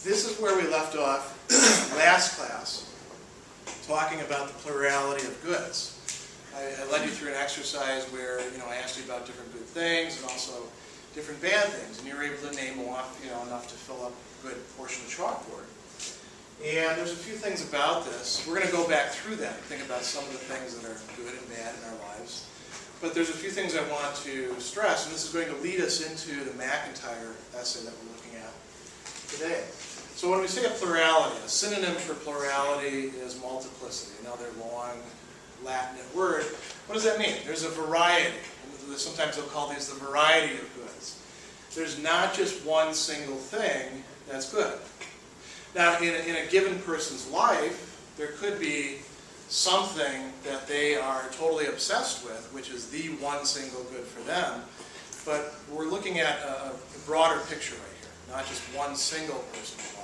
This is where we left off last class, talking about the plurality of goods. I led you through an exercise where, I asked you about different good things and also different bad things, and you were able to name off, enough to fill up a good portion of the chalkboard. And there's a few things about this. We're going to go back through that and think about some of the things that are good and bad in our lives. But there's a few things I want to stress, and this is going to lead us into the MacIntyre essay that we're looking at today. So when we say a plurality, a synonym for plurality is multiplicity, another long Latin word. What does that mean? There's a variety. Sometimes they'll call these the variety of goods. There's not just one single thing that's good. Now, in a given person's life, there could be something that they are totally obsessed with, which is the one single good for them. But we're looking at a broader picture right here, not just one single person's life.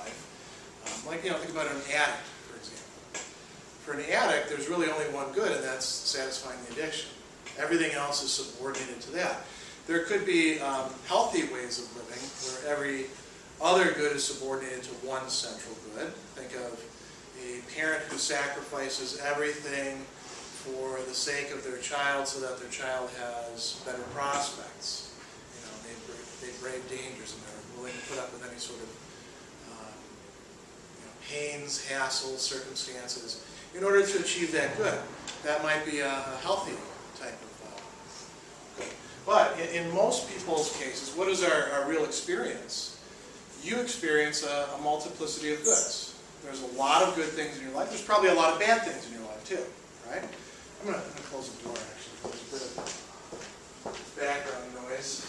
Think about an addict, for example. For an addict, there's really only one good, and that's satisfying the addiction. Everything else is subordinated to that. There could be healthy ways of living where every other good is subordinated to one central good. Think of a parent who sacrifices everything for the sake of their child so that their child has better prospects. They brave dangers and they're willing to put up with any sort of pains, hassles, circumstances in order to achieve that good. That might be a healthy type of good. But in most people's cases, what is our real experience? You experience a multiplicity of goods. There's a lot of good things in your life. There's probably a lot of bad things in your life too, right? I'm going to close the door actually. There's a bit of background noise.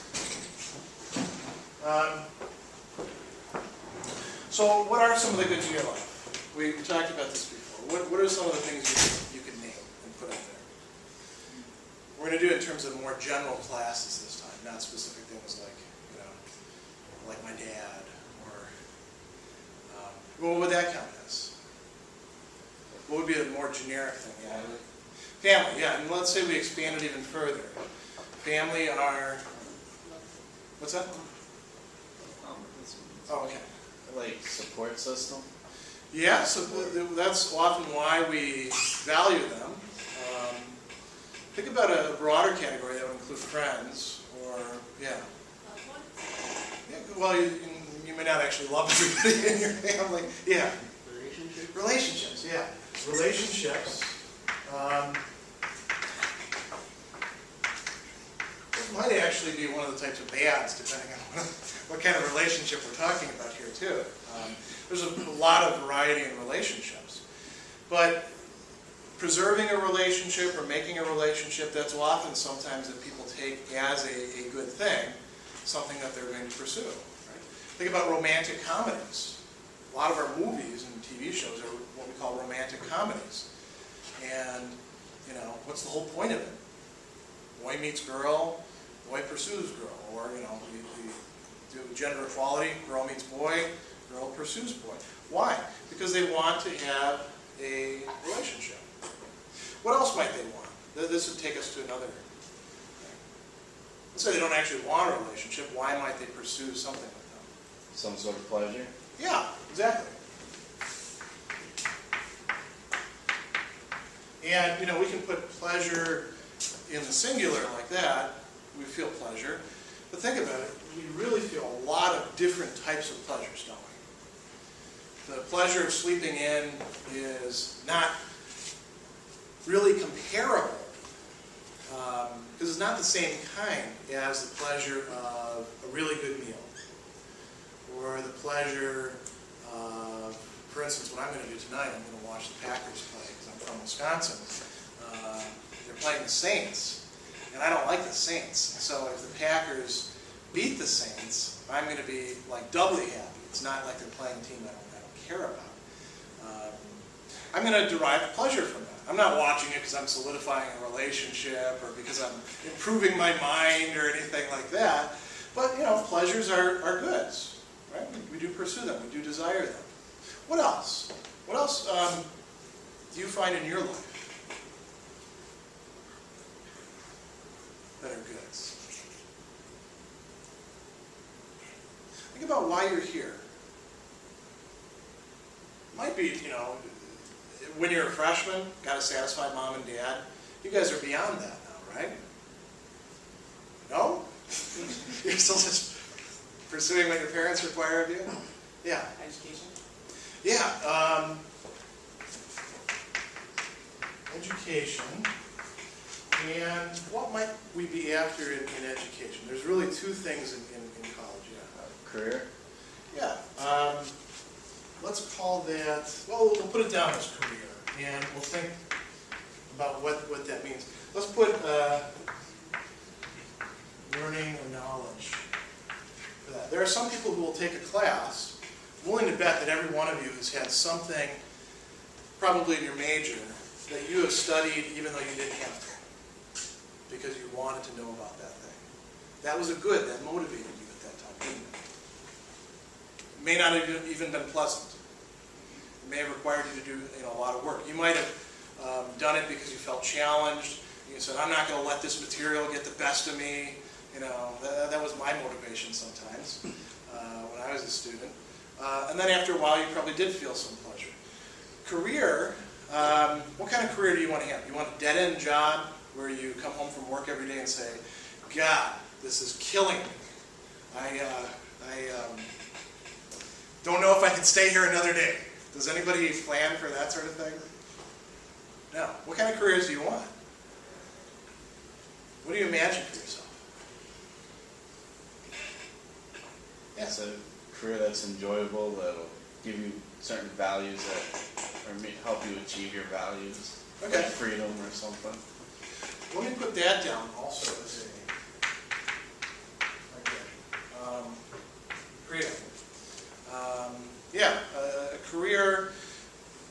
So what are some of the goods in your life? We talked about this before. What are some of the things you can name and put up there? We're going to do it in terms of more general classes this time, not specific things like my dad, or what would that count as? What would be a more generic thing? Yeah. Family, yeah. And let's say we expand it even further. Family are, what's that? Oh, okay. Like support system? Yeah, so that's often why we value them. Think about a broader category that would include friends, or, yeah. Well, you may not actually love everybody in your family. Yeah. Relationships? Relationships, yeah. Relationships. It might actually be one of the types of bads, depending on what kind of relationship we're talking about here, too. There's a lot of variety in relationships. But preserving a relationship or making a relationship, that's often sometimes that people take as a good thing, something that they're going to pursue. Right? Think about romantic comedies. A lot of our movies and TV shows are what we call romantic comedies. And, what's the whole point of it? Boy meets girl, boy pursues girl. Or, we do gender equality, girl meets boy, girl pursues boy. Why? Because they want to have a relationship. What else might they want? This would take us to another thing. Let's say they don't actually want a relationship. Why might they pursue something with them? Some sort of pleasure? Yeah, exactly. And, we can put pleasure in the singular like that. We feel pleasure. But think about it. We really feel a lot of different types of pleasures, don't we? The pleasure of sleeping in is not really comparable, because it's not the same kind as the pleasure of a really good meal, or the pleasure of, for instance, what I'm going to do tonight, I'm going to watch the Packers play, because I'm from Wisconsin. They're playing the Saints, and I don't like the Saints, so if the Packers beat the Saints, I'm going to be doubly happy. It's not like they're playing a team I don't care about. I'm going to derive pleasure from that. I'm not watching it because I'm solidifying a relationship or because I'm improving my mind or anything like that. But, pleasures are goods, right? We do pursue them. We do desire them. What else? What else do you find in your life that are goods? Think about why you're here. might be, you know, when you're a freshman, got to satisfy mom and dad. You guys are beyond that now, right? No? You're still just pursuing what your parents require of you? Yeah. Education? Yeah. Education. And what might we be after in education? There's really two things in college, yeah. Career? Yeah. Let's call that, well, we'll put it down as career, and we'll think about what that means. Let's put learning or knowledge for that. There are some people who will take a class, willing to bet that every one of you has had something, probably in your major, that you have studied even though you didn't have to, because you wanted to know about that thing. That was a good, that motivated you at that time, didn't it? It may not have even been pleasant. It may have required you to do, you know, a lot of work. You might have done it because you felt challenged. You said, I'm not going to let this material get the best of me. You know, that was my motivation sometimes when I was a student. And then after a while, you probably did feel some pleasure. Career, what kind of career do you want to have? You want a dead-end job where you come home from work every day and say, God, this is killing me. I don't know if I can stay here another day. Does anybody plan for that sort of thing? No. What kind of careers do you want? What do you imagine for yourself? Yeah. It's a career that's enjoyable, that'll give you certain values that, or help you achieve your values. Okay. Like freedom or something. Let me put that down also as freedom. Yeah, a career.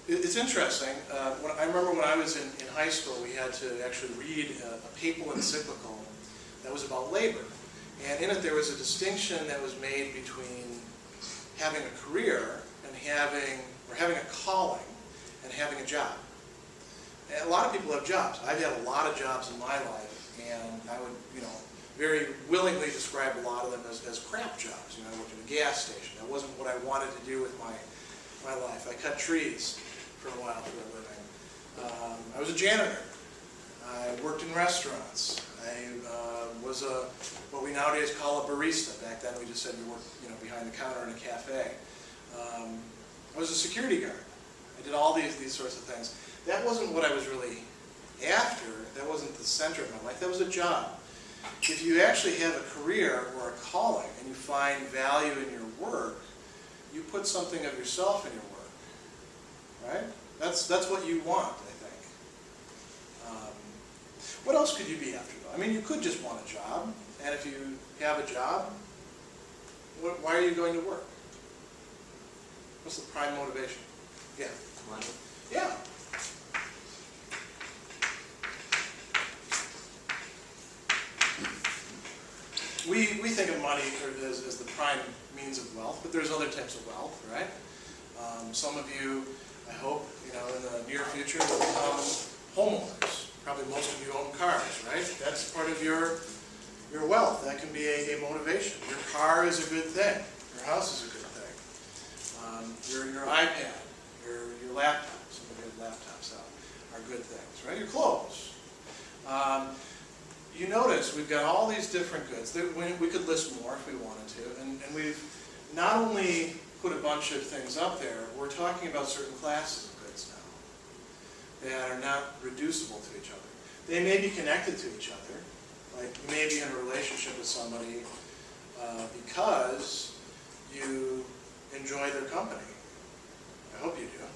It's interesting. I remember when I was in high school, we had to actually read a papal encyclical that was about labor. And in it there was a distinction that was made between having a career and having a calling and having a job. And a lot of people have jobs. I've had a lot of jobs in my life, and I would, you know, very willingly describe a lot of them as crap jobs. You know, I worked at a gas station. That wasn't what I wanted to do with my life. I cut trees for a while for a living. I was a janitor. I worked in restaurants. I was what we nowadays call a barista. Back then we just said you worked, you know, behind the counter in a cafe. I was a security guard. I did all these sorts of things. That wasn't what I was really after. That wasn't the center of my life. That was a job. If you actually have a career or a calling and you find value in your work, you put something of yourself in your work, right? That's what you want, I think. What else could you be after, though? I mean, you could just want a job, and if you have a job, why are you going to work? What's the prime motivation? Yeah. Money. Yeah. We think of money as the prime means of wealth, but there's other types of wealth, right? Some of you, I hope, you know, in the near future will become homeowners. Probably most of you own cars, right? That's part of your wealth. That can be a motivation. Your car is a good thing. Your house is a good thing. Your iPad, your laptop, some of you have laptops out, are good things, right? Your clothes. You notice we've got all these different goods. We could list more if we wanted to, and we've not only put a bunch of things up there, we're talking about certain classes of goods now that are not reducible to each other. They may be connected to each other, like you may be in a relationship with somebody because you enjoy their company. I hope you do.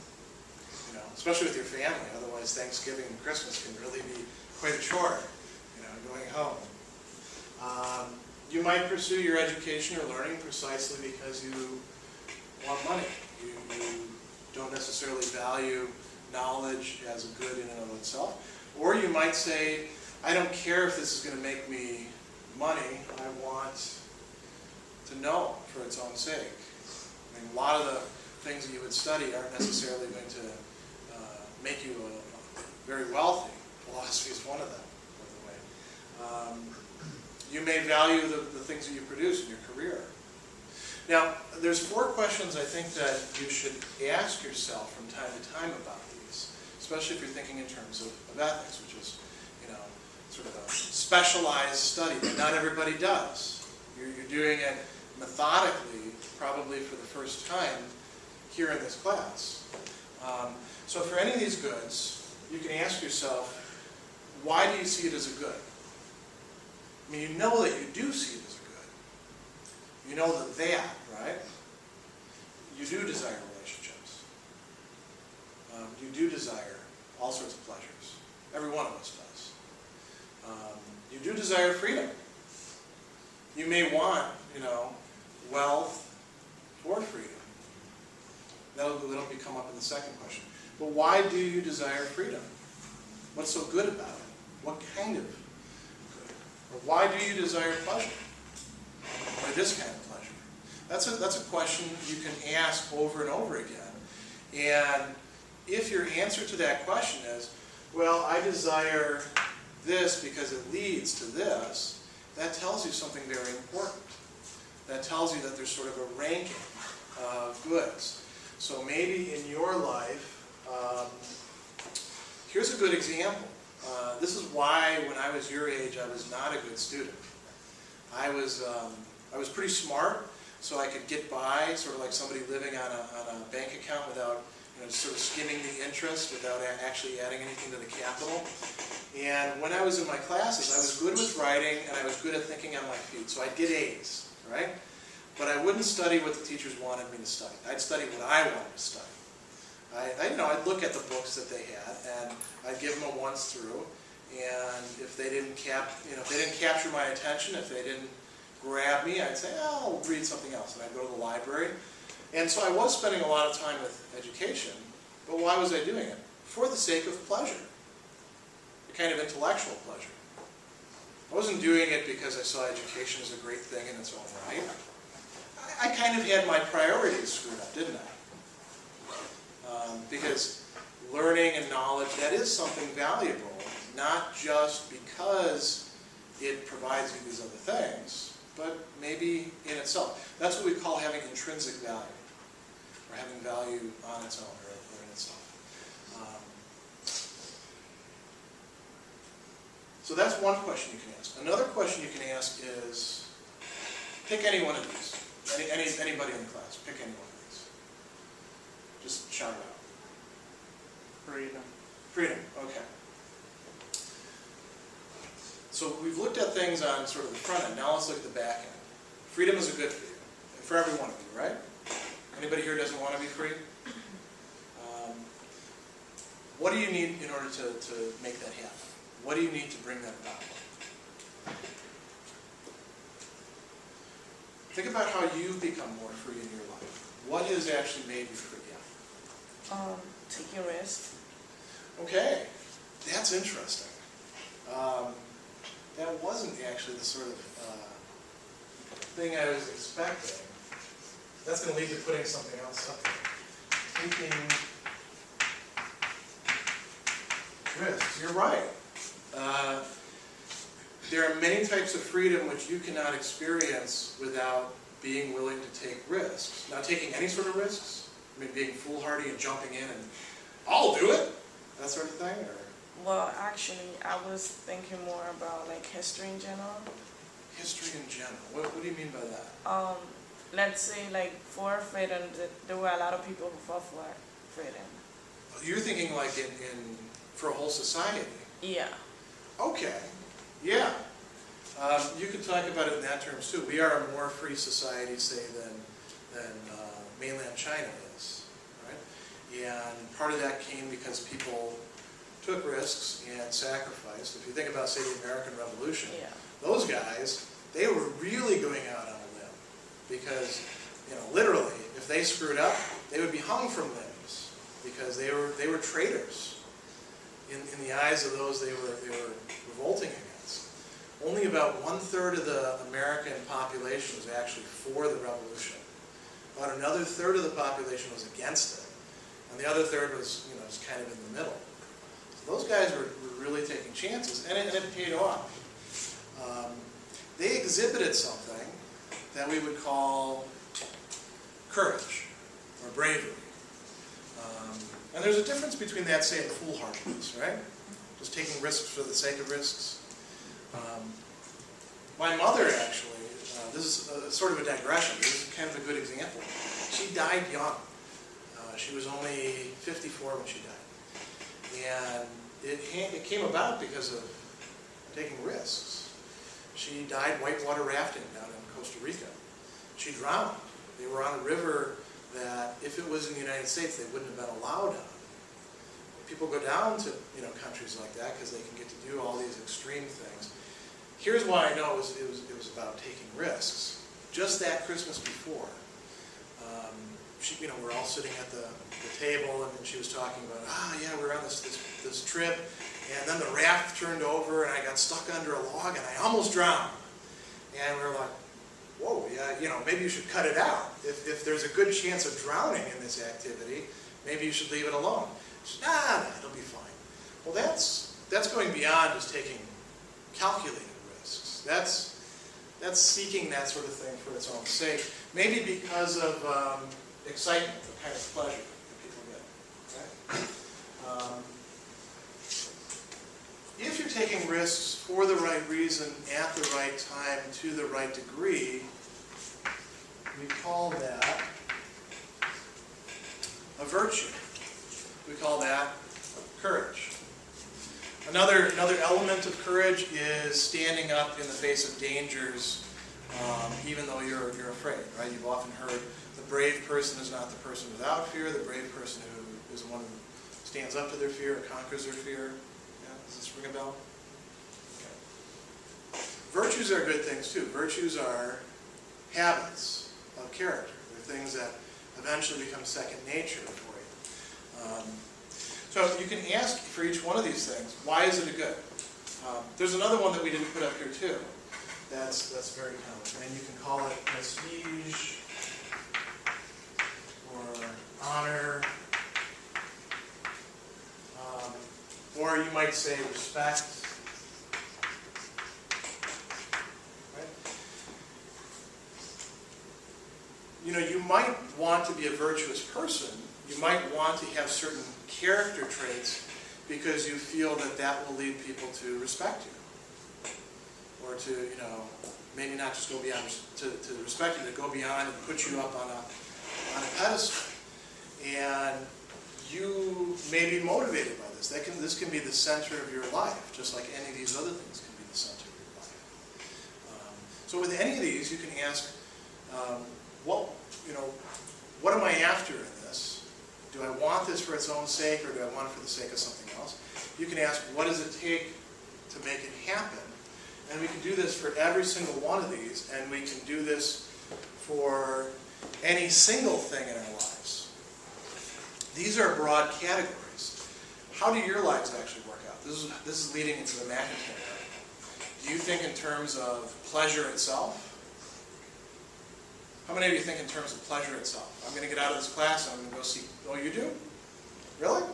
You know, especially with your family. Otherwise, Thanksgiving and Christmas can really be quite a chore. You know, going home. You might pursue your education or learning precisely because you want money. You don't necessarily value knowledge as a good in and of itself. Or you might say, I don't care if this is going to make me money. I want to know for its own sake. I mean, a lot of the things that you would study aren't necessarily going to make you very wealthy. Philosophy is one of them, by the way. You may value the things that you produce in your career. Now, there's 4 questions I think that you should ask yourself from time to time about these, especially if you're thinking in terms of ethics, which is, you know, sort of a specialized study that not everybody does. You're doing it methodically, probably for the first time here in this class. So for any of these goods, you can ask yourself, why do you see it as a good? I mean, you know that you do see it as a good. You know that, right? You do desire relationships. You do desire all sorts of pleasures. Every one of us does. You do desire freedom. You may want, you know, wealth or freedom. That'll come up in the second question. But why do you desire freedom? What's so good about it? What kind of good? Or why do you desire pleasure? Or this kind of pleasure? That's a question you can ask over and over again. And if your answer to that question is, well, I desire this because it leads to this, that tells you something very important. That tells you that there's sort of a ranking of goods. So maybe in your life, here's a good example. This is why when I was your age, I was not a good student. I was pretty smart, so I could get by, sort of like somebody living on a bank account without, you know, sort of skimming the interest without actually adding anything to the capital. And when I was in my classes, I was good with writing and I was good at thinking on my feet, so I'd get A's, right? But I wouldn't study what the teachers wanted me to study. I'd study what I wanted to study. I'd look at the books that they had and I'd give them a once through. And if they didn't if they didn't capture my attention, if they didn't grab me, I'd say, oh, I'll read something else, and I'd go to the library. And so I was spending a lot of time with education, but why was I doing it? For the sake of pleasure, a kind of intellectual pleasure. I wasn't doing it because I saw education as a great thing in its own right. I kind of had my priorities screwed up, didn't I? Because learning and knowledge, that is something valuable, not just because it provides you these other things, but maybe in itself. That's what we call having intrinsic value, or having value on its own, or in itself. So that's one question you can ask. Another question you can ask is, pick any one of these. Anybody in the class, pick any one of these. Just shout it out. Freedom. Freedom, okay. So we've looked at things on sort of the front end. Now let's look at the back end. Freedom is a good for you. For every one of you, right? Anybody here doesn't want to be free? What do you need in order to make that happen? What do you need to bring that about? Think about how you've become more free in your life. What has actually made you free? Yeah. Taking risks. Okay, that's interesting. That wasn't actually the sort of thing I was expecting. That's going to lead to putting something else up there. Taking risks. You're right. There are many types of freedom which you cannot experience without being willing to take risks. Not taking any sort of risks. I mean, being foolhardy and jumping in and, I'll do it, that sort of thing? Or? Well, actually, I was thinking more about like history in general. History in general. What do you mean by that? Let's say like for freedom, there were a lot of people who fought for freedom. You're thinking like for a whole society? Yeah. Okay. Yeah. You could talk about it in that terms too. We are a more free society, say, than mainland China is, right? And part of that came because people took risks and sacrificed. If you think about, say, the American Revolution, Yeah. those guys, they were really going out on a limb because, literally, if they screwed up, they would be hung from limbs because they were traitors in the eyes of those they were revolting against. Only about 1/3 of the American population was actually for the revolution. About another third of the population was against it, and the other third was, just kind of in the middle. So those guys were really taking chances, and it paid off. They exhibited something that we would call courage or bravery. And there's a difference between that, say, and foolhardiness, right? Just taking risks for the sake of risks. My mother, actually, this is sort of a digression. This is kind of a good example. She died young. She was only 54 when she died. And it came about because of taking risks. She died whitewater rafting down in Costa Rica. She drowned. They were on a river that, if it was in the United States, they wouldn't have been allowed on. People go down to countries like that because they can get to do all these extreme things. Here's why I know it was about taking risks. Just that Christmas before, we're all sitting at the table, and then she was talking about, yeah, we're on this trip, and then the raft turned over, and I got stuck under a log, and I almost drowned. And we were like, whoa, yeah, maybe you should cut it out. If there's a good chance of drowning in this activity, maybe you should leave it alone. She said, nah, it'll be fine. Well, that's going beyond just taking calculated risks. That's seeking that sort of thing for its own sake. Maybe because of excitement, the kind of pleasure that people get. Right? If you're taking risks for the right reason, at the right time, to the right degree, we call that a virtue. We call that courage. Another element of courage is standing up in the face of dangers, even though you're afraid. Right? You've often heard the brave person is not the person without fear. The brave person who is the one who stands up to their fear or conquers their fear. Yeah? Does this ring a bell? Okay. Virtues are good things too. Virtues are habits of character. They're things that eventually become second nature for you. So you can ask for each one of these things, why is it a good? There's another one that we didn't put up here too. That's very common. And you can call it prestige or honor. Or you might say respect. Right? You might want to be a virtuous person. You might want to have certain character traits because you feel that will lead people to respect you. Or to, maybe not just go beyond to respect you, to go beyond and put you up on a pedestal. And you may be motivated by this. This can be the center of your life, just like any of these other things can be the center of your life. So with any of these, you can ask, what am I after in this? Do I want this for its own sake, or do I want it for the sake of something else? You can ask, what does it take to make it happen? And we can do this for every single one of these, and we can do this for any single thing in our lives. These are broad categories. How do your lives actually work out? This is leading into the MacIntyre. Do you think in terms of pleasure itself? How many of you think in terms of pleasure itself? I'm going to get out of this class and I'm going to go see. Oh, you do? Really?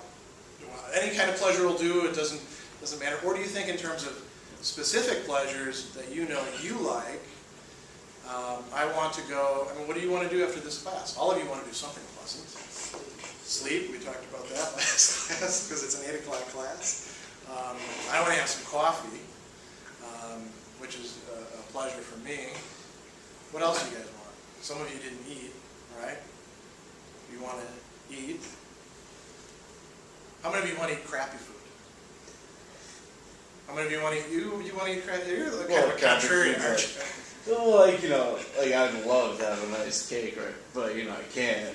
Any kind of pleasure will do. It doesn't matter. Or do you think in terms of specific pleasures that you like? I want to go. What do you want to do after this class? All of you want to do something pleasant. Sleep. We talked about that last class because it's an 8 o'clock class. I want to have some coffee, which is a pleasure for me. What else do you guys want? Some of you didn't eat, right? You want to eat. How many of you want to eat crappy food? How many of you want to eat? You want to eat crappy? You're kind of a contrarian, aren't you? Well, I'd love to have a nice cake, right? But I can't,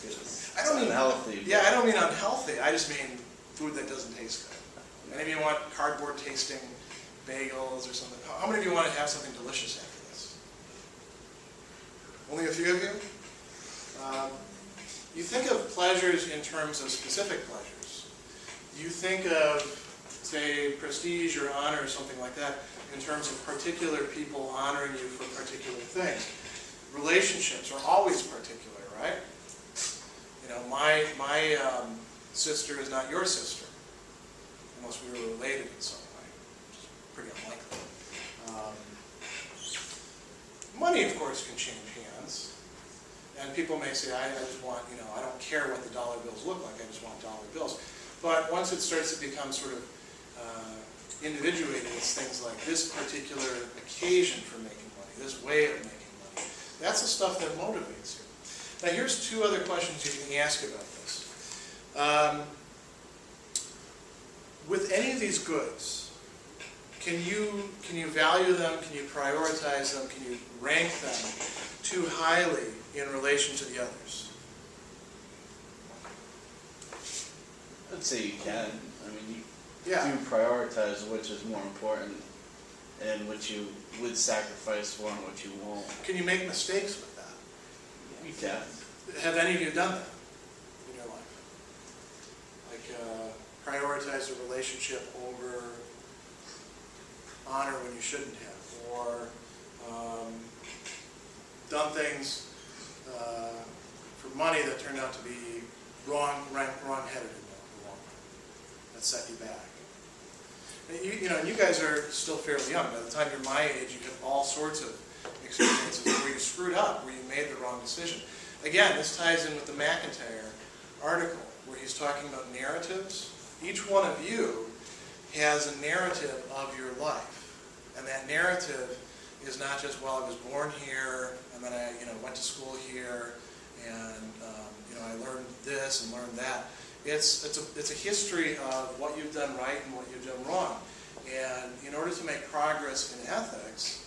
because I don't mean unhealthy. Yeah, I don't mean unhealthy. I just mean food that doesn't taste good. Any of you want cardboard tasting bagels or something? How many of you want to have something delicious after this? Only a few of you? You think of pleasures in terms of specific pleasures. You think of, say, prestige or honor or something like that in terms of particular people honoring you for particular things. Relationships are always particular, right? My sister is not your sister, unless we were related in some way, which is pretty unlikely. Money, of course, can change hands. And people may say, I just want, I don't care what the dollar bills look like, I just want dollar bills. But once it starts to become sort of individuated, it's things like this particular occasion for making money, this way of making money. That's the stuff that motivates you. Now here's two other questions you can ask about this. With any of these goods, can you value them, can you prioritize them, can you rank them too highly in relation to the others? I'd say you can. I mean, you Yeah. do prioritize which is more important and what you would sacrifice for and what you won't. Can you make mistakes with that? You can. Have any of you done that in your life? Like prioritize a relationship over honor when you shouldn't have, or done things for money that turned out to be wrong-headed in the long run, that set you back. And you guys are still fairly young. By the time you're my age, you have all sorts of experiences where you screwed up, where you made the wrong decision. Again, this ties in with the MacIntyre article, where he's talking about narratives. Each one of you has a narrative of your life. And that narrative is not just, well, I was born here, and then I went to school here, and I learned this and learned that. It's a history of what you've done right and what you've done wrong. And in order to make progress in ethics,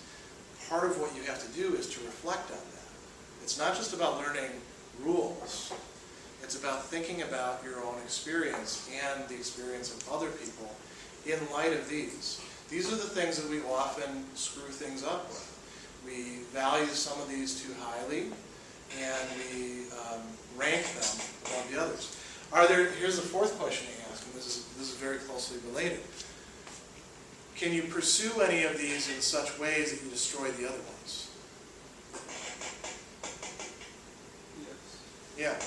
part of what you have to do is to reflect on that. It's not just about learning rules. It's about thinking about your own experience and the experience of other people in light of these. These are the things that we often screw things up with. We value some of these too highly, and we rank them above the others. Here's the fourth question to ask, and this is very closely related. Can you pursue any of these in such ways that you destroy the other ones? Yes. Yeah.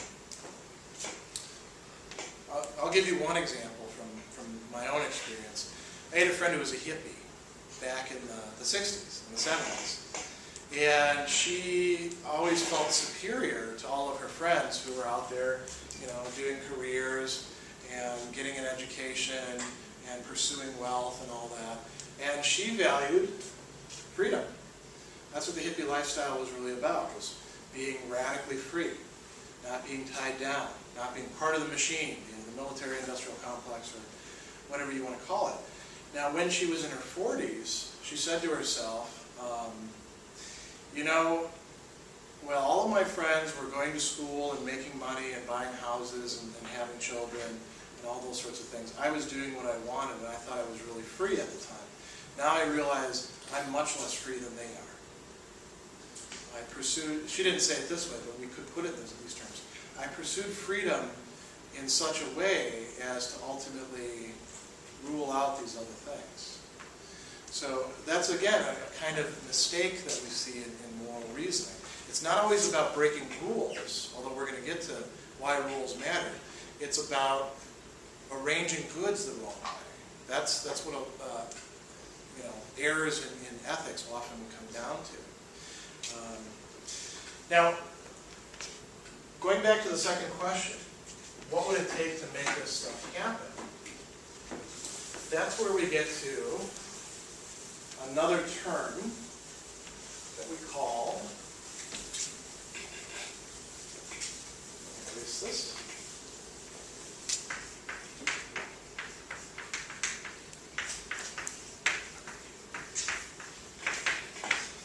I'll give you one example from my own experience. I had a friend who was a hippie back in the 60s and the 70s. And she always felt superior to all of her friends who were out there, doing careers and getting an education and pursuing wealth and all that. And she valued freedom. That's what the hippie lifestyle was really about, was being radically free, not being tied down, not being part of the machine, the military-industrial complex, or whatever you want to call it. Now, when she was in her 40s, she said to herself, well, all of my friends were going to school and making money and buying houses and having children and all those sorts of things. I was doing what I wanted, and I thought I was really free at the time. Now I realize I'm much less free than they are. I pursued, she didn't say it this way, but we could put it in these terms. I pursued freedom in such a way as to ultimately rule out these other things. So that's, again, a kind of mistake that we see in moral reasoning. It's not always about breaking rules, although we're going to get to why rules matter. It's about arranging goods the wrong way. That's what errors in ethics often come down to. Now, going back to the second question, what would it take to make this stuff happen? That's where we get to another term that we call, what is this?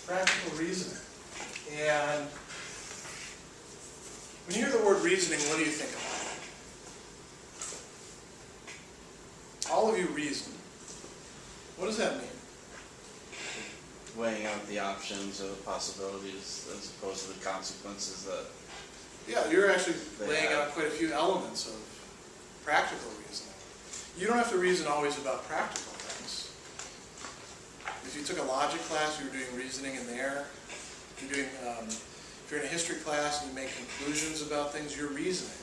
Practical reasoning. And when you hear the word reasoning, what do you think about? All of you reason. What does that mean? Weighing out the options or the possibilities as opposed to the consequences that... Yeah, you're actually laying out quite a few elements of practical reasoning. You don't have to reason always about practical things. If you took a logic class, you were doing reasoning in there. If you're in a history class and you make conclusions about things, you're reasoning.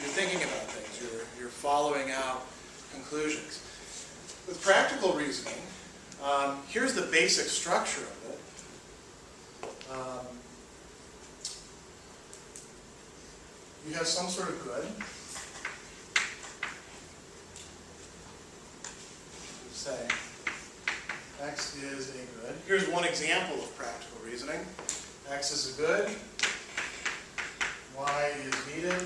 You're thinking about things. You're following out conclusions. With practical reasoning, here's the basic structure of it. you have some sort of good. Say X is a good. Here's one example of practical reasoning. X is a good. Y is needed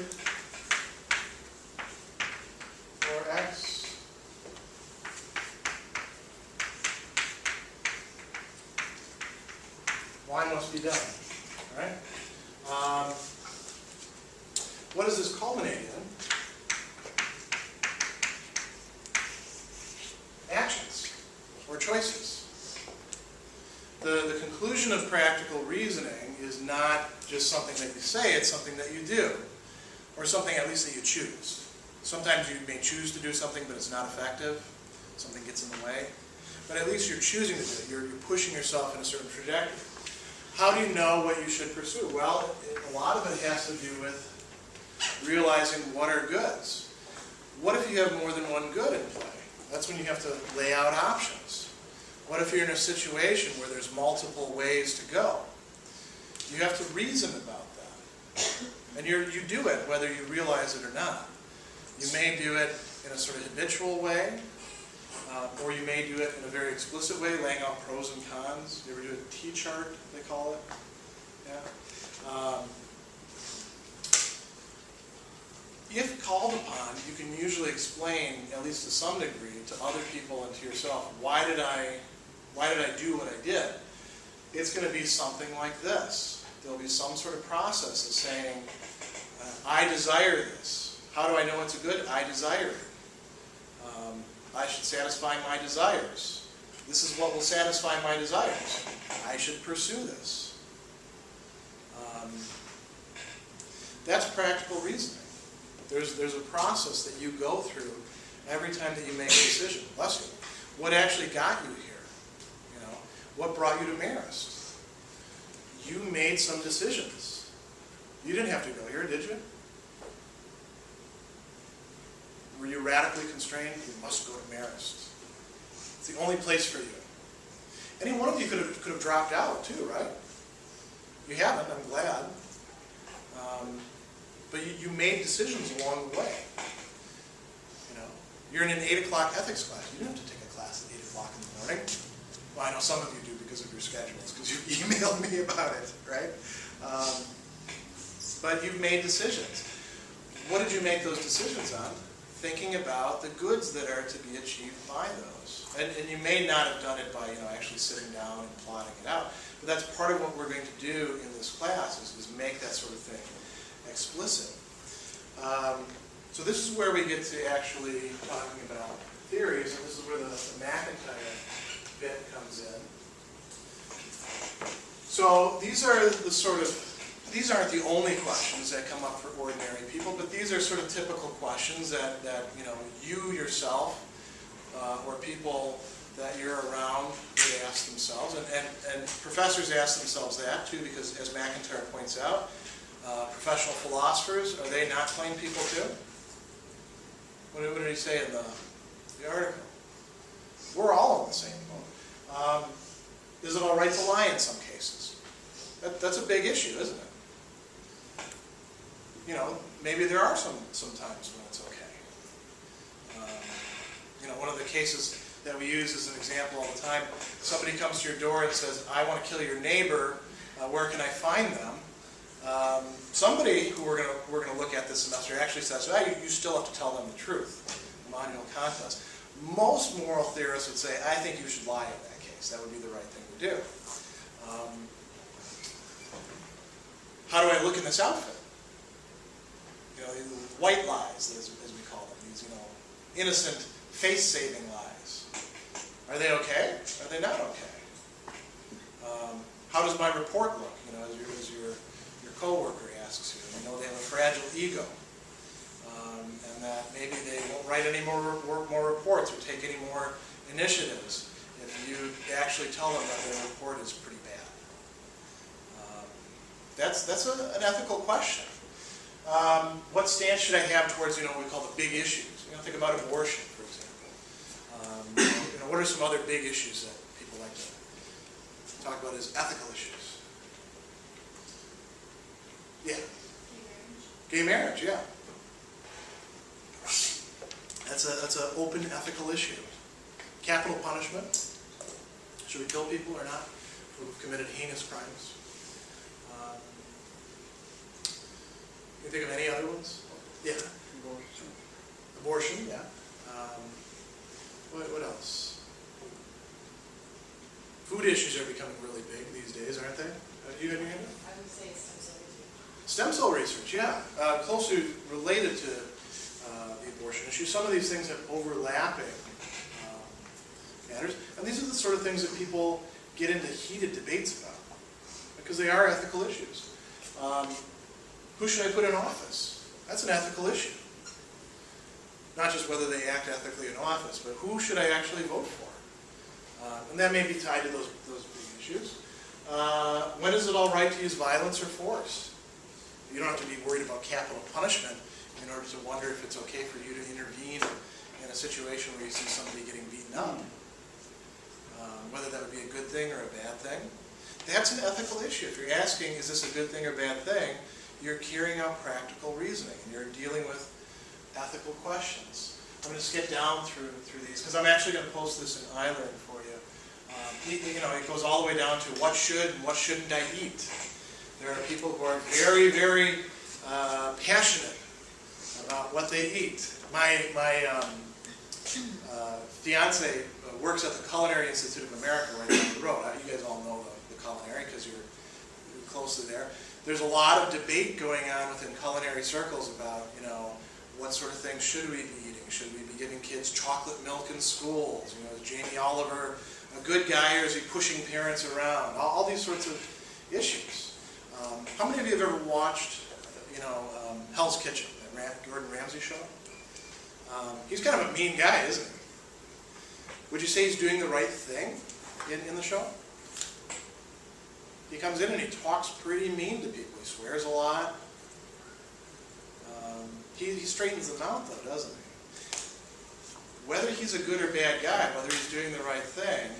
for X. Y must be done. All right? What does this culminate in? Actions or choices. The conclusion of practical reasoning is not just something that you say, it's something that you do. Or something at least that you choose. Sometimes you may choose to do something, but it's not effective. Something gets in the way. But at least you're choosing to do it. You're pushing yourself in a certain trajectory. How do you know what you should pursue? Well, a lot of it has to do with realizing what are goods. What if you have more than one good in play? That's when you have to lay out options. What if you're in a situation where there's multiple ways to go? You have to reason about that. And you do it whether you realize it or not. You may do it in a sort of habitual way, or you may do it in a very explicit way, laying out pros and cons. You ever do a T-chart, they call it? Yeah. If called upon, you can usually explain, at least to some degree, to other people and to yourself, why did I do what I did? It's going to be something like this. There'll be some sort of process of saying, I desire this. How do I know it's a good? I desire it. I should satisfy my desires. This is what will satisfy my desires. I should pursue this. That's practical reasoning. There's a process that you go through every time that you make a decision. Bless you. What actually got you here? You know, what brought you to Marist? You made some decisions. You didn't have to go here, did you? Were you radically constrained? You must go to Marist. It's the only place for you. Any one of you could have dropped out too, right? You haven't, I'm glad. But you made decisions along the way. You know, you're in an 8 o'clock ethics class. You don't have to take a class at 8 o'clock in the morning. Well, I know some of you do because of your schedules, because you emailed me about it, right? But you've made decisions. What did you make those decisions on? Thinking about the goods that are to be achieved by those. And you may not have done it by actually sitting down and plotting it out. But that's part of what we're going to do in this class is make that sort of thing explicit. So this is where we get to actually talking about theories, and this is where the MacIntyre bit comes in. So these are these aren't the only questions that come up for ordinary people, but these are sort of typical questions that you yourself or people that you're around would ask themselves, and professors ask themselves that too, because as MacIntyre points out, professional philosophers, are they not plain people too? What did he say in the article? We're all in the same boat. Is it all right to lie in some cases? That's a big issue, isn't it? Maybe there are some times when it's okay. One of the cases that we use as an example all the time, somebody comes to your door and says, I want to kill your neighbor, where can I find them? Somebody who we're going to look at this semester actually says, you still have to tell them the truth. Monumental contest. Most moral theorists would say, I think you should lie in that case. That would be the right thing to do. How do I look in this outfit? White lies, as we call them. These, innocent, face-saving lies. Are they okay? Are they not okay? How does my report look? As your coworker asks you. They know they have a fragile ego, and that maybe they won't write any more reports or take any more initiatives if you actually tell them that their report is pretty bad. That's an ethical question. What stance should I have towards what we call the big issues? Think about abortion, for example. What are some other big issues that people like to talk about as ethical issues? Yeah. Gay Gay marriage, yeah. That's an open ethical issue. Capital punishment. Should we kill people or not who've committed heinous crimes? Can you think of any other ones? Yeah. Abortion, yeah. What else? Food issues are becoming really big these days, aren't they? You had your hand up? I would say stem cell research. Stem cell research, yeah. Closely related to the abortion issue. Some of these things have overlapping matters. And these are the sort of things that people get into heated debates about, because they are ethical issues. Who should I put in office? That's an ethical issue. Not just whether they act ethically in office, but who should I actually vote for? And that may be tied to those big issues. When is it all right to use violence or force? You don't have to be worried about capital punishment in order to wonder if it's okay for you to intervene in a situation where you see somebody getting beaten up. Whether that would be a good thing or a bad thing. That's an ethical issue. If you're asking, is this a good thing or bad thing, you're carrying out practical reasoning, and you're dealing with ethical questions. I'm going to skip down through these, because I'm actually going to post this in iLearn for you. It goes all the way down to what should and what shouldn't I eat. There are people who are very, very passionate about what they eat. My fiance works at the Culinary Institute of America right down the road. You guys all know the culinary because you're closely there. There's a lot of debate going on within culinary circles about, what sort of things should we be eating? Should we be giving kids chocolate milk in schools? Is Jamie Oliver a good guy, or is he pushing parents around? All these sorts of issues. How many of you have ever watched, Hell's Kitchen, that Gordon Ramsay show? He's kind of a mean guy, isn't he? Would you say he's doing the right thing in the show? He comes in and he talks pretty mean to people. He swears a lot. He straightens them out, though, doesn't he? Whether he's a good or bad guy, whether he's doing the right thing,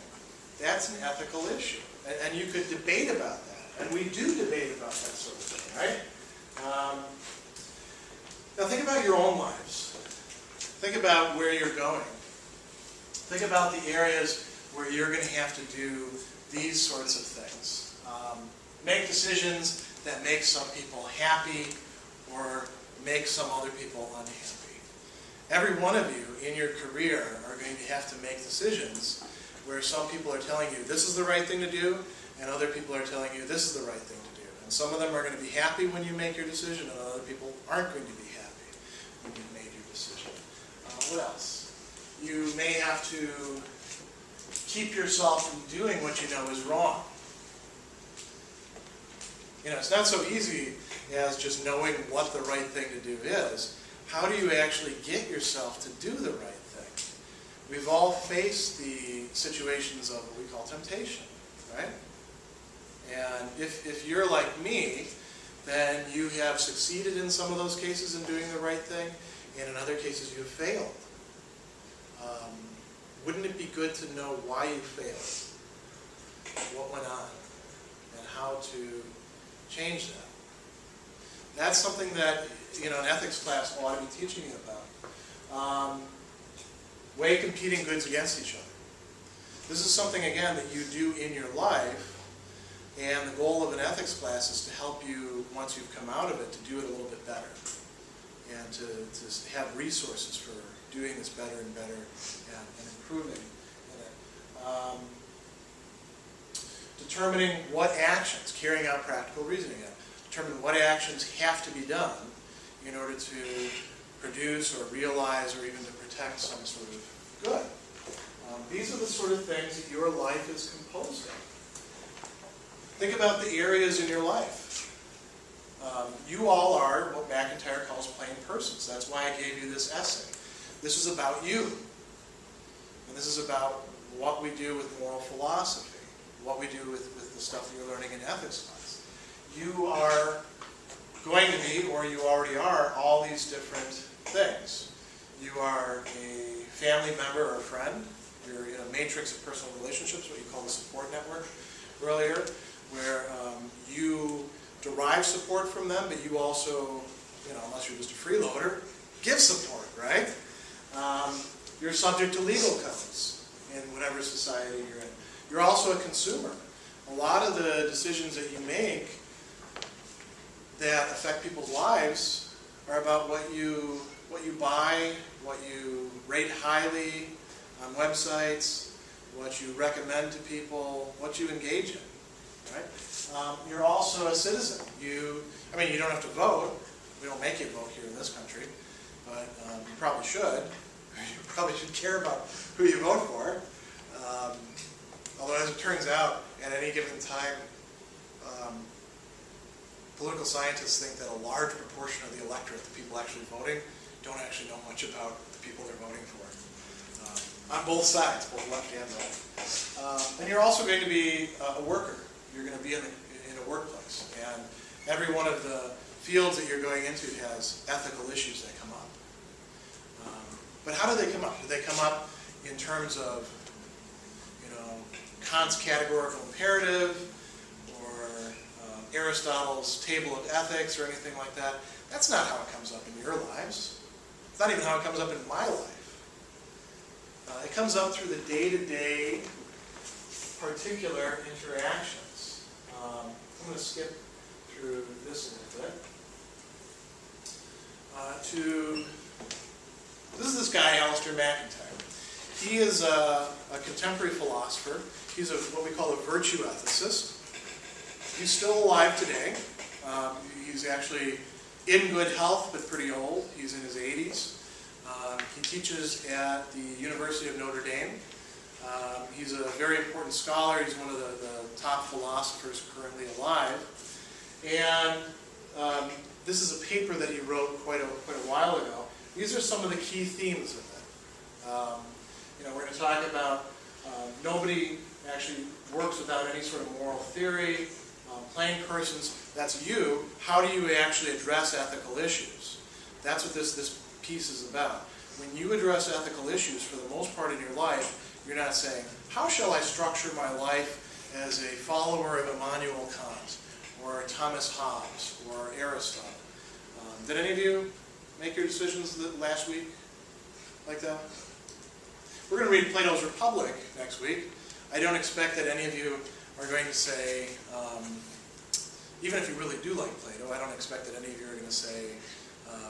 that's an ethical issue. And you could debate about that. And we do debate about that sort of thing, right? Now think about your own lives. Think about where you're going. Think about the areas where you're going to have to do these sorts of things. Make decisions that make some people happy or make some other people unhappy. Every one of you in your career are going to have to make decisions where some people are telling you this is the right thing to do, and other people are telling you this is the right thing to do. And some of them are going to be happy when you make your decision, and other people aren't going to be happy when you made your decision. What else? You may have to keep yourself from doing what you know is wrong. It's not so easy as just knowing what the right thing to do is. How do you actually get yourself to do the right thing? We've all faced the situations of what we call temptation, right? And if you're like me, then you have succeeded in some of those cases in doing the right thing, and in other cases you have failed. Wouldn't it be good to know why you failed? What went on? And how to change that? That's something that an ethics class ought to be teaching you about. Weigh competing goods against each other. This is something, again, that you do in your life, and the goal of an ethics class is to help you, once you've come out of it, to do it a little bit better, and to have resources for doing this better and better and improving in it. Determining what actions, carrying out practical reasoning, determine what actions have to be done in order to produce or realize or even to protect some sort of good. These are the sort of things that your life is composed of. Think about the areas in your life. You all are what MacIntyre calls plain persons. That's why I gave you this essay. This is about you. And this is about what we do with moral philosophy, what we do with the stuff that you're learning in ethics class. You are going to be, or you already are, all these different things. You are a family member or a friend. You're in a matrix of personal relationships, what you call the support network earlier, where you derive support from them, but you also unless you're just a freeloader, give support, right? You're subject to legal codes in whatever society you're in. You're also a consumer. A lot of the decisions that you make that affect people's lives are about what you buy, what you rate highly on websites, what you recommend to people, what you engage in, right? You're also a citizen. You don't have to vote. We don't make you vote here in this country, but you probably should. You probably should care about who you vote for. Although, as it turns out, at any given time, political scientists think that a large proportion of the electorate, the people actually voting, don't actually know much about the people they're voting for. On both sides, both left and right. And you're also going to be a worker. You're going to be in a workplace. And every one of the fields that you're going into has ethical issues that come up. But how do they come up? Do they come up in terms of, Kant's categorical imperative, or Aristotle's table of ethics, or anything like that? That's not how it comes up in your lives. It's not even how it comes up in my life. It comes up through the day-to-day particular interactions. I'm going to skip through this a little bit. This is this guy, Alasdair MacIntyre. He is a contemporary philosopher. He's what we call a virtue ethicist. He's still alive today. He's actually in good health, but pretty old. He's in his 80s. He teaches at the University of Notre Dame. He's a very important scholar. He's one of the top philosophers currently alive. And this is a paper that he wrote quite a while ago. These are some of the key themes of it. We're going to talk about nobody actually works without any sort of moral theory. Plain persons, that's you. How do you actually address ethical issues? That's what this piece is about. When you address ethical issues, for the most part in your life, you're not saying, how shall I structure my life as a follower of Immanuel Kant, or Thomas Hobbes, or Aristotle? Did any of you make your decisions last week like that? We're going to read Plato's Republic next week. I don't expect that any of you are going to say, even if you really do like Plato, I don't expect that any of you are going to say,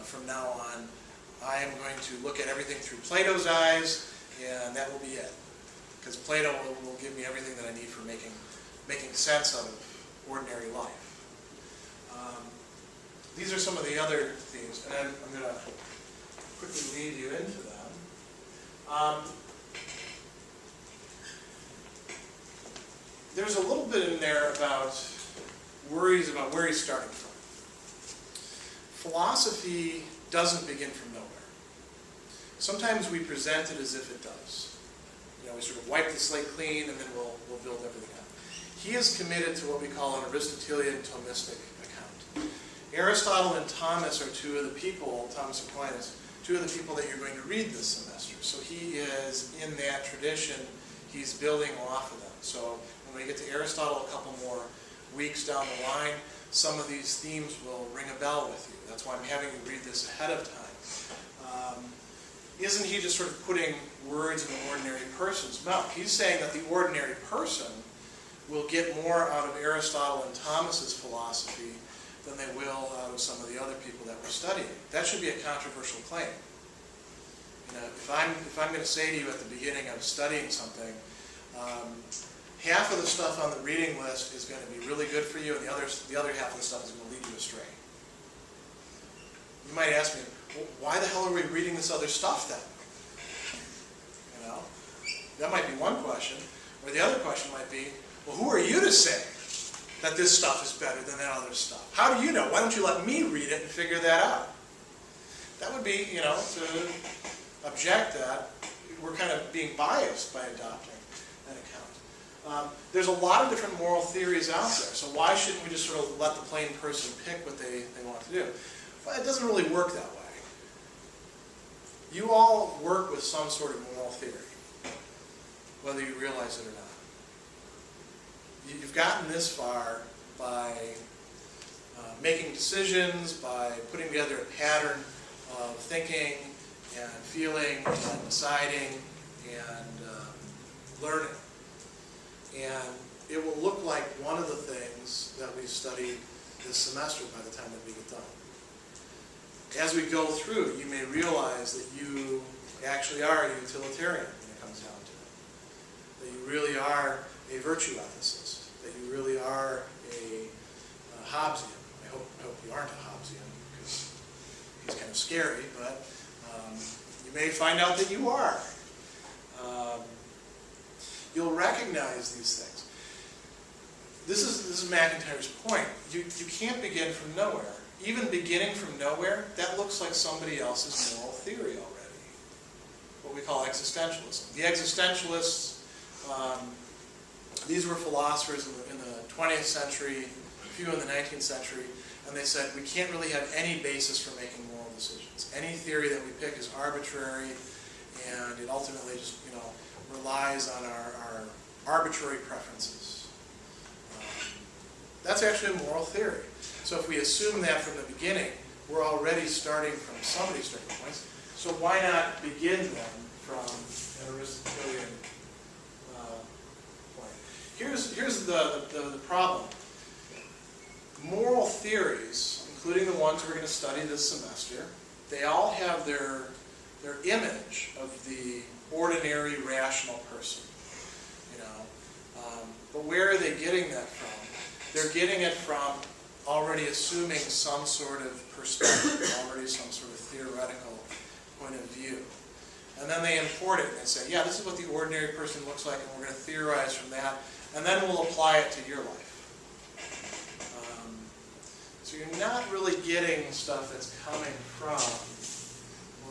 from now on, I am going to look at everything through Plato's eyes, and that will be it. Because Plato will give me everything that I need for making sense of ordinary life. These are some of the other themes, and I'm going to quickly lead you into them. There's a little bit in there about worries about where he's starting from. Philosophy doesn't begin from nowhere. Sometimes we present it as if it does. We sort of wipe the slate clean, and then we'll build everything up. He is committed to what we call an Aristotelian Thomistic account. Aristotle and Thomas are two of the people, Thomas Aquinas, two of the people that you're going to read this semester. So he is in that tradition. He's building off of them. So when we get to Aristotle a couple more weeks down the line, some of these themes will ring a bell with you. That's why I'm having you read this ahead of time. Isn't he just sort of putting words in an ordinary person's mouth? He's saying that the ordinary person will get more out of Aristotle and Thomas's philosophy than they will out of some of the other people that we're studying. That should be a controversial claim. If I'm going to say to you at the beginning of studying something, half of the stuff on the reading list is going to be really good for you, and the other half of the stuff is going to lead you astray. You might ask me, well, why the hell are we reading this other stuff then? That might be one question. Or the other question might be, well, who are you to say that this stuff is better than that other stuff? How do you know? Why don't you let me read it and figure that out? That would be, to object that we're kind of being biased by adopting that account. There's a lot of different moral theories out there, so why shouldn't we just sort of let the plain person pick what they want to do? Well, it doesn't really work that way. You all work with some sort of moral theory, whether you realize it or not. You've gotten this far by making decisions, by putting together a pattern of thinking and feeling and deciding and learning. And it will look like one of the things that we studied this semester by the time that we get done. As we go through, you may realize that you actually are a utilitarian when it comes down to it. That you really are a virtue ethicist. That you really are a Hobbesian. I hope you aren't a Hobbesian, because he's kind of scary, but you may find out that you are. You'll recognize these things. This is MacIntyre's point. You can't begin from nowhere. Even beginning from nowhere, that looks like somebody else's moral theory already. What we call existentialism. The existentialists, these were philosophers in the 20th century, a few in the 19th century, and they said we can't really have any basis for making moral decisions. Any theory that we pick is arbitrary, and it ultimately just, relies on our arbitrary preferences. That's actually a moral theory. So if we assume that from the beginning, we're already starting from somebody's starting points. So why not begin then from an Aristotelian point? Here's the problem. Moral theories, including the ones we're going to study this semester, they all have their image of the ordinary rational person. But where are they getting that from? They're getting it from already assuming some sort of perspective, already some sort of theoretical point of view. And then they import it and they say, yeah, this is what the ordinary person looks like, and we're going to theorize from that, and then we'll apply it to your life. So you're not really getting stuff that's coming from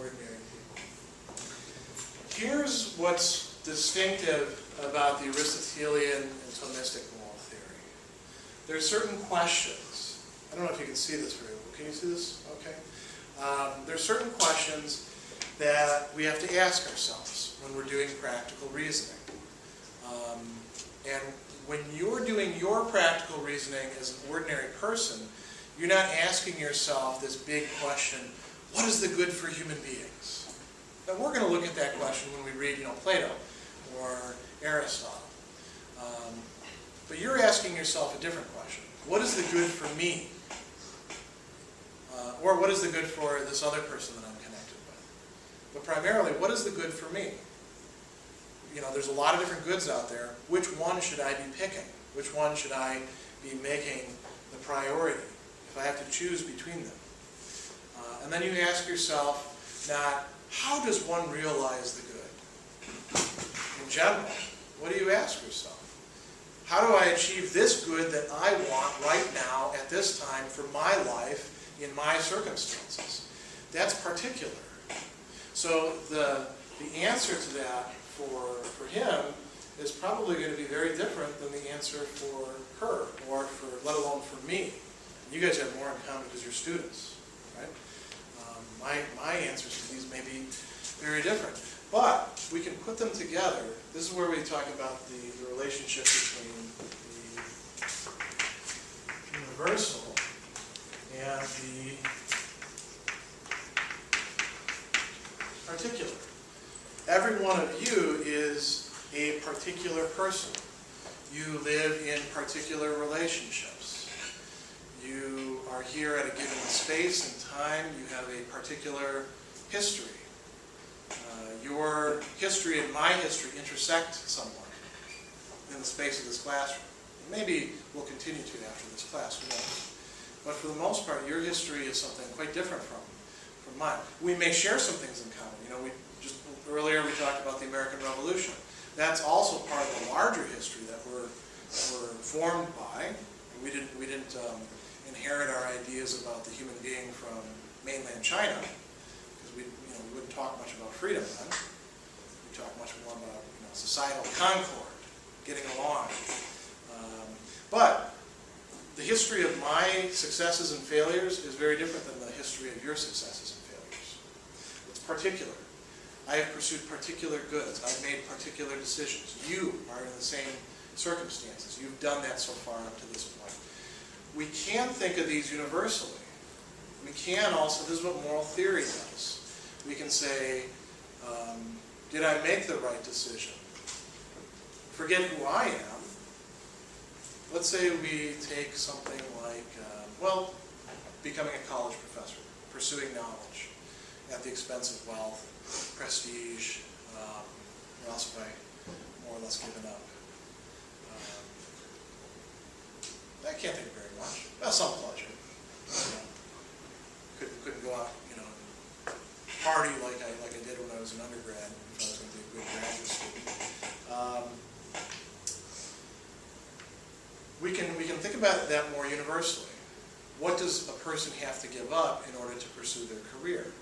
ordinary people. Here's what's distinctive about the Aristotelian and Thomistic moral theory. There are certain questions. I don't know if you can see this very well. Can you see this? Okay. There are certain questions that we have to ask ourselves when we're doing practical reasoning. And when you're doing your practical reasoning as an ordinary person, you're not asking yourself this big question, what is the good for human beings? Now we're going to look at that question when we read, Plato or Aristotle. But you're asking yourself a different question. What is the good for me? Or what is the good for this other person that I'm connected with? But primarily, what is the good for me? There's a lot of different goods out there. Which one should I be picking? Which one should I be making the priority if I have to choose between them? And then you ask yourself, not how does one realize the good? In general, what do you ask yourself? How do I achieve this good that I want right now at this time for my life in my circumstances? That's particular. So the answer to that for him is probably going to be very different than the answer for her, or let alone for me. You guys have more in common because you're students, right? My answers to these may be very different. But we can put them together. This is where we talk about the relationship between the universal and the particular. Every one of you is a particular person. You live in particular relationships. You are here at a given space and time. You have a particular history. Your history and my history intersect somewhat in the space of this classroom. Maybe we'll continue to after this class, who knows. But for the most part, your history is something quite different from mine. We may share some things in common. Earlier we talked about the American Revolution. That's also part of the larger history that we're formed by. We didn't inherit our ideas about the human being from mainland China, because we wouldn't talk much about freedom then. We talk much more about societal concord, getting along. But the history of my successes and failures is very different than the history of your successes and failures. It's particular. I have pursued particular goods. I've made particular decisions. You are in the same circumstances. You've done that so far up to this point. we can think of these universally. We can also, this is what moral theory does. We can say, did I make the right decision? Forget who I am. Let's say we take something like, well, becoming a college professor, pursuing knowledge at the expense of wealth, prestige, or else have I more or less given up? I can't think of very much. Well, some pleasure. Couldn't go out, party like I did when I was an undergrad, if I was going to be a good graduate student. We can think about that more universally. What does a person have to give up in order to pursue their career?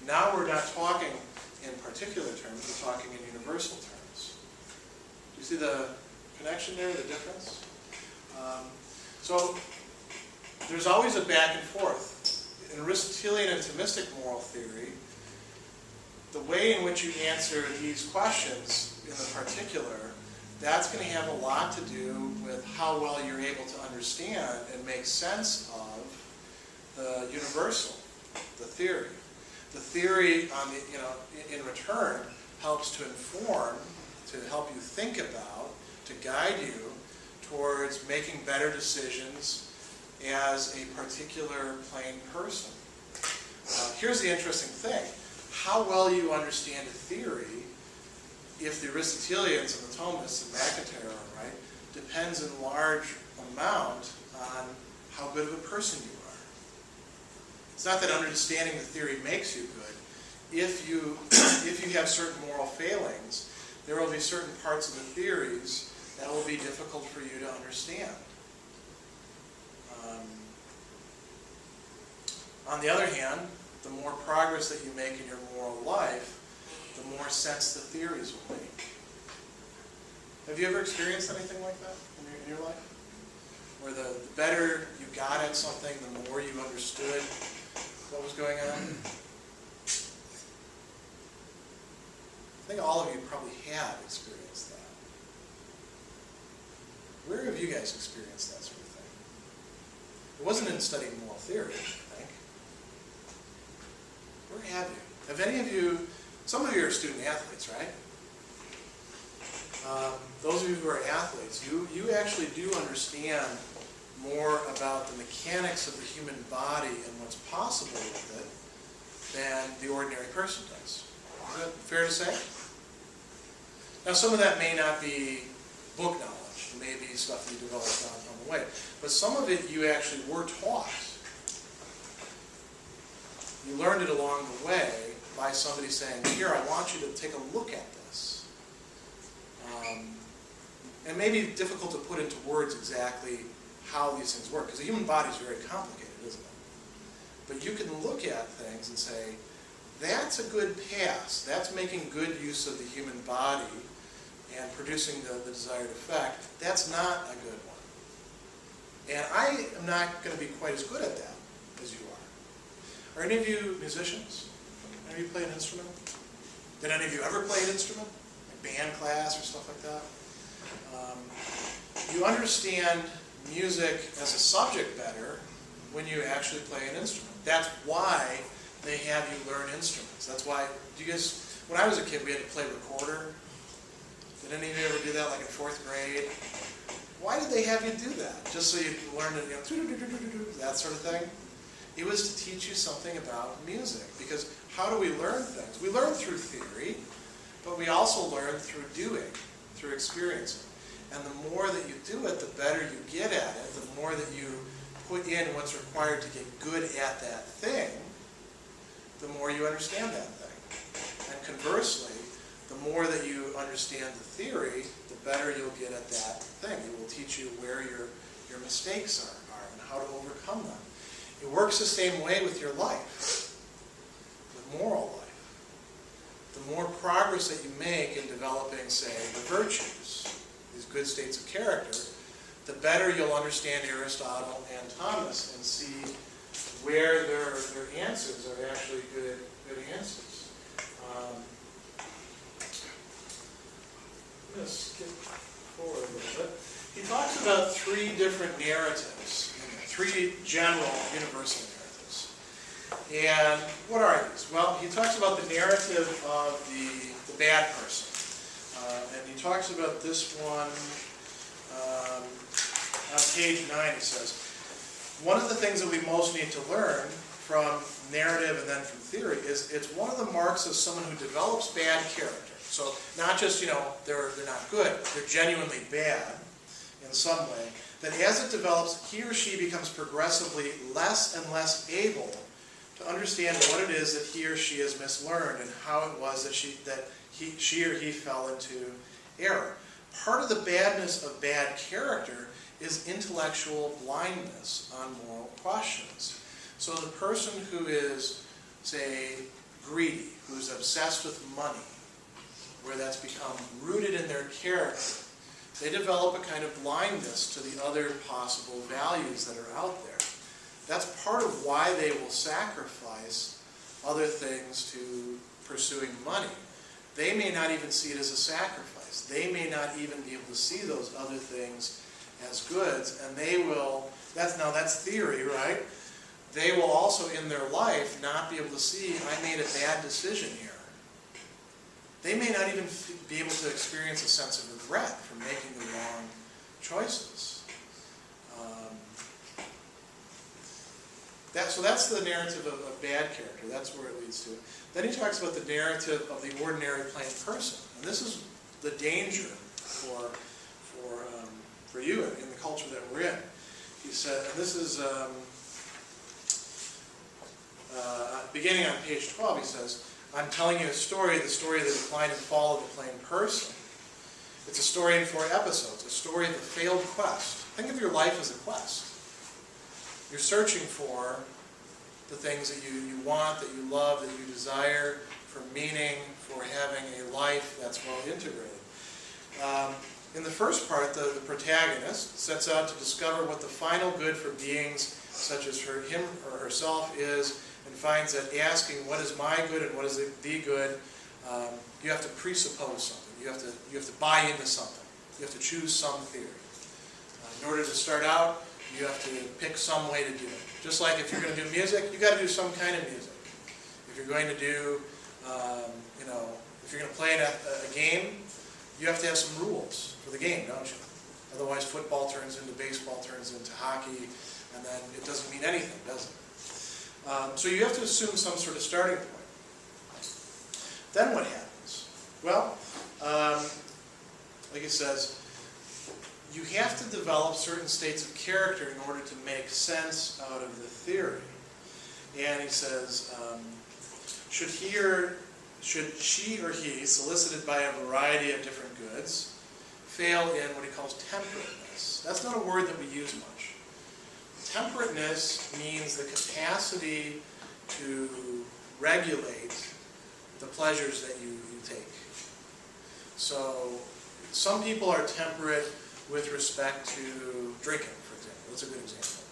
Now we're not talking in particular terms, we're talking in universal terms. Do you see the connection there, the difference? So there's always a back and forth. In Aristotelian and Thomistic moral theory, the way in which you answer these questions in the particular, that's going to have a lot to do with how well you're able to understand and make sense of the universal, the theory. The theory, in return, helps to inform, to help you think about, to guide you towards making better decisions as a particular plain person. Here's the interesting thing. How well you understand a theory, if the Aristotelians and the Thomists and MacIntyre are right, depends in large amount on how good of a person you are. It's not that understanding the theory makes you good. If you have certain moral failings, there will be certain parts of the theories that will be difficult for you to understand. On the other hand, the more progress that you make in your moral life, the more sense the theories will make. Have you ever experienced anything like that in your life? Where the better you got at something, the more you understood what was going on? I think all of you probably have experienced that. Where have you guys experienced that sort of thing? It wasn't in studying moral theory, I think. Where have you? Have any of you, some of you are student athletes, right? Those of you who are athletes, you actually do understand more about the mechanics of the human body and what's possible with it than the ordinary person does. Is that fair to say? Now, some of that may not be book knowledge. It may be stuff that you developed on the way. But some of it you actually were taught. You learned it along the way by somebody saying, here, I want you to take a look at this. And it may be difficult to put into words exactly how these things work, because the human body is very complicated, isn't it? But you can look at things and say, that's a good pass. That's making good use of the human body and producing the desired effect. That's not a good one. And I am not going to be quite as good at that as you are. Are any of you musicians? Any of you play an instrument? Did any of you ever play an instrument? Like band class or stuff like that? You understand music as a subject better when you actually play an instrument. That's why they have you learn instruments. That's why, when I was a kid, we had to play recorder. Did any of you ever do that, like in 4th grade? Why did they have you do that? Just so you could learn it, that sort of thing? It was to teach you something about music. Because how do we learn things? We learn through theory, but we also learn through doing, through experiencing. And the more that you do it, the better you get at it. The more that you put in what's required to get good at that thing, the more you understand that thing. And conversely, the more that you understand the theory, the better you'll get at that thing. It will teach you where your mistakes are and how to overcome them. It works the same way with your life, with moral life. The more progress that you make in developing, say, the virtues, these good states of character, the better you'll understand Aristotle and Thomas and see where their answers are actually good answers. I'm going to skip forward a little bit. He talks about 3 different narratives, three general universal narratives. And what are these? Well, he talks about the narrative of the bad person. And he talks about this one on page 9. He says, one of the things that we most need to learn from narrative and then from theory is it's one of the marks of someone who develops bad character. So not just, they're not good, they're genuinely bad in some way, that as it develops, he or she becomes progressively less and less able to understand what it is that he or she has mislearned and how it was that she or he fell into error. Part of the badness of bad character is intellectual blindness on moral questions. So the person who is, say, greedy, who's obsessed with money, where that's become rooted in their character, they develop a kind of blindness to the other possible values that are out there. That's part of why they will sacrifice other things to pursuing money. They may not even see it as a sacrifice. They may not even be able to see those other things as goods, and they will, that's theory, right? They will also in their life not be able to see, I made a bad decision here. They may not even be able to experience a sense of regret for making the wrong choices. So that's the narrative of bad character. That's where it leads to it. Then he talks about the narrative of the ordinary plain person. And this is the danger for you in the culture that we're in. He said, and this is beginning on page 12, he says, I'm telling you a story, the story of the decline and fall of the plain person. It's a story in 4 episodes, a story of a failed quest. Think of your life as a quest. You're searching for the things that you want, that you love, that you desire, for meaning, for having a life that's well integrated. In the first part, the protagonist sets out to discover what the final good for beings such as him or herself is, and finds that asking what is my good and what is the good, you have to presuppose something. You have to buy into something. You have to choose some theory. In order to start out, you have to pick some way to do it. Just like if you're going to do music, you've got to do some kind of music. If you're going to do, if you're going to play a game, you have to have some rules for the game, don't you? Otherwise, football turns into baseball, turns into hockey, and then it doesn't mean anything, does it? So you have to assume some sort of starting point. Then what happens? Well, like it says, you have to develop certain states of character in order to make sense out of the theory. And he says, should she or he, solicited by a variety of different goods, fail in what he calls temperateness? That's not a word that we use much. Temperateness means the capacity to regulate the pleasures that you take. So some people are temperate with respect to drinking, for example. That's a good example.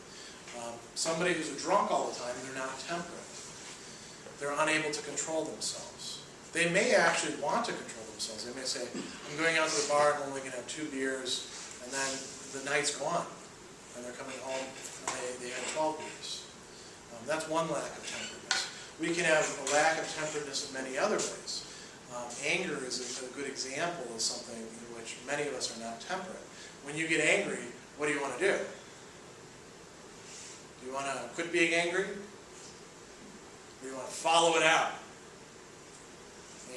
Somebody who's a drunk all the time, they're not temperate. They're unable to control themselves. They may actually want to control themselves. They may say, I'm going out to the bar and I'm only going to have 2 beers, and then the night's gone, and they're coming home and they had 12 beers. That's one lack of temperateness. We can have a lack of temperateness in many other ways. Anger is a good example of something in which many of us are not temperate. When you get angry, what do you want to do? Do you want to quit being angry? Or do you want to follow it out?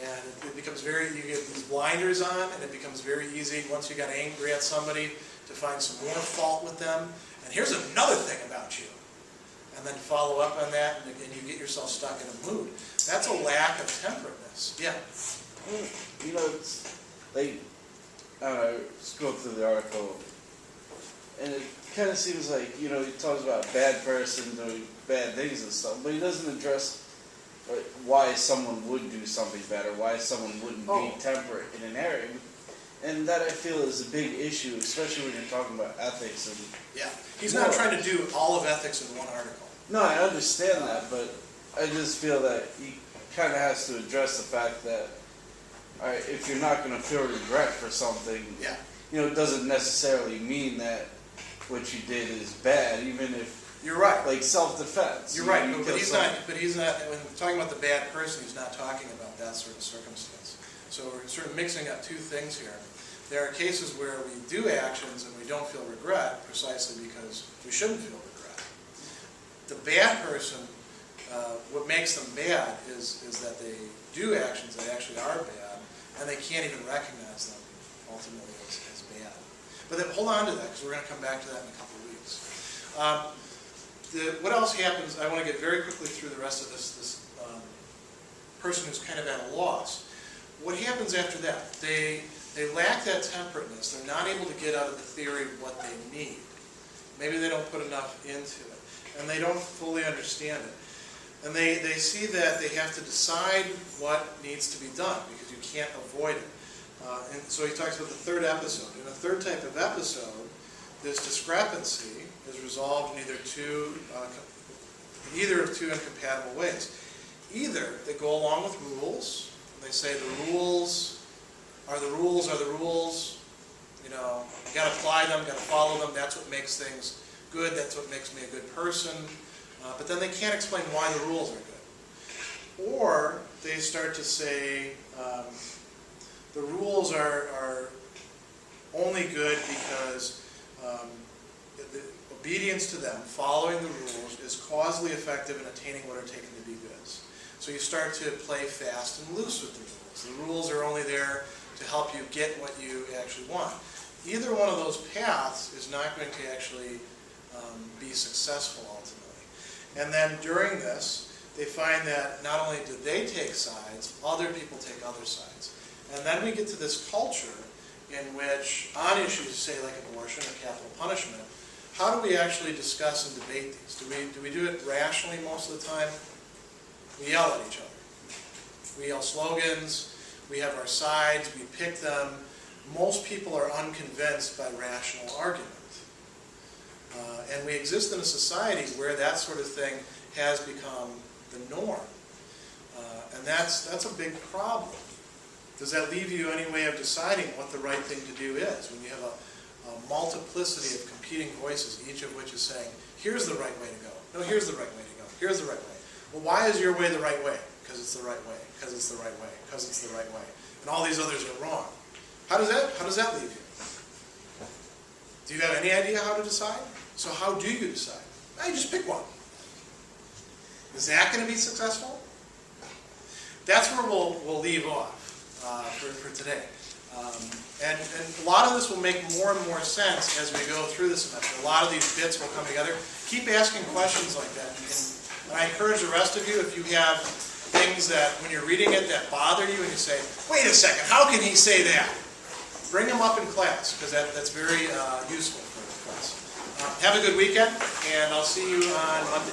And it becomes you get these blinders on, and it becomes very easy, once you got angry at somebody, to find some more fault with them. And here's another thing about you. And then follow up on that, and you get yourself stuck in a mood. That's a lack of temperateness. Yeah? It's like, scroll through the article, and it kind of seems like, he talks about a bad person doing bad things and stuff, but he doesn't address why someone would do something bad or why someone wouldn't be temperate in an area. And that, I feel, is a big issue, especially when you're talking about ethics. And yeah, he's not trying to do all of ethics in one article. No, I understand that, but I just feel that he kind of has to address the fact that, all right, if you're not going to feel regret for something, yeah, it doesn't necessarily mean that what you did is bad, even if You're right. Like self-defense. You're You right, kill but he's someone. not, when talking about the bad person, he's not talking about that sort of circumstance. So we're sort of mixing up two things here. There are cases where we do actions and we don't feel regret precisely because we shouldn't feel regret. The bad person, what makes them bad is that they do actions that actually are bad, and they can't even recognize them ultimately as bad. But then hold on to that, because we're going to come back to that in a couple of weeks. What else happens? I want to get very quickly through the rest of this person who's kind of at a loss. What happens after that? They lack that temperateness. They're not able to get out of the theory what they need. Maybe they don't put enough into it, and they don't fully understand it. And they see that they have to decide what needs to be done, because you can't avoid it. And so he talks about the third episode. In a third type of episode, this discrepancy is resolved in either of two incompatible ways. Either they go along with rules, and they say the rules are the rules, you know, you got to apply them, got to follow them, that's what makes things good, that's what makes me a good person. But then they can't explain why the rules are good. Or they start to say the rules are only good because the obedience to them, following the rules, is causally effective in attaining what are taken to be goods. So you start to play fast and loose with the rules. The rules are only there to help you get what you actually want. Either one of those paths is not going to actually be successful ultimately. And then during this, they find that not only do they take sides, other people take other sides. And then we get to this culture in which, on issues, say like abortion or capital punishment, how do we actually discuss and debate these? Do we do it rationally most of the time? We yell at each other. We yell slogans, we have our sides, we pick them. Most people are unconvinced by rational argument. And we exist in a society where that sort of thing has become the norm. And that's a big problem. Does that leave you any way of deciding what the right thing to do is? When you have a multiplicity of competing voices, each of which is saying, here's the right way to go. No, here's the right way to go. Here's the right way. Well, why is your way the right way? Because it's the right way. Because it's the right way. Because it's the right way. And all these others are wrong. How does that leave you? Do you have any idea how to decide? So how do you decide? You just pick one. Is that going to be successful? That's where we'll leave off for today. And a lot of this will make more and more sense as we go through the semester. A lot of these bits will come together. Keep asking questions like that. And I encourage the rest of you, if you have things that, when you're reading it, that bother you, and you say, wait a second, how can he say that? Bring them up in class, because that's very useful for the class. Have a good weekend, and I'll see you on Monday.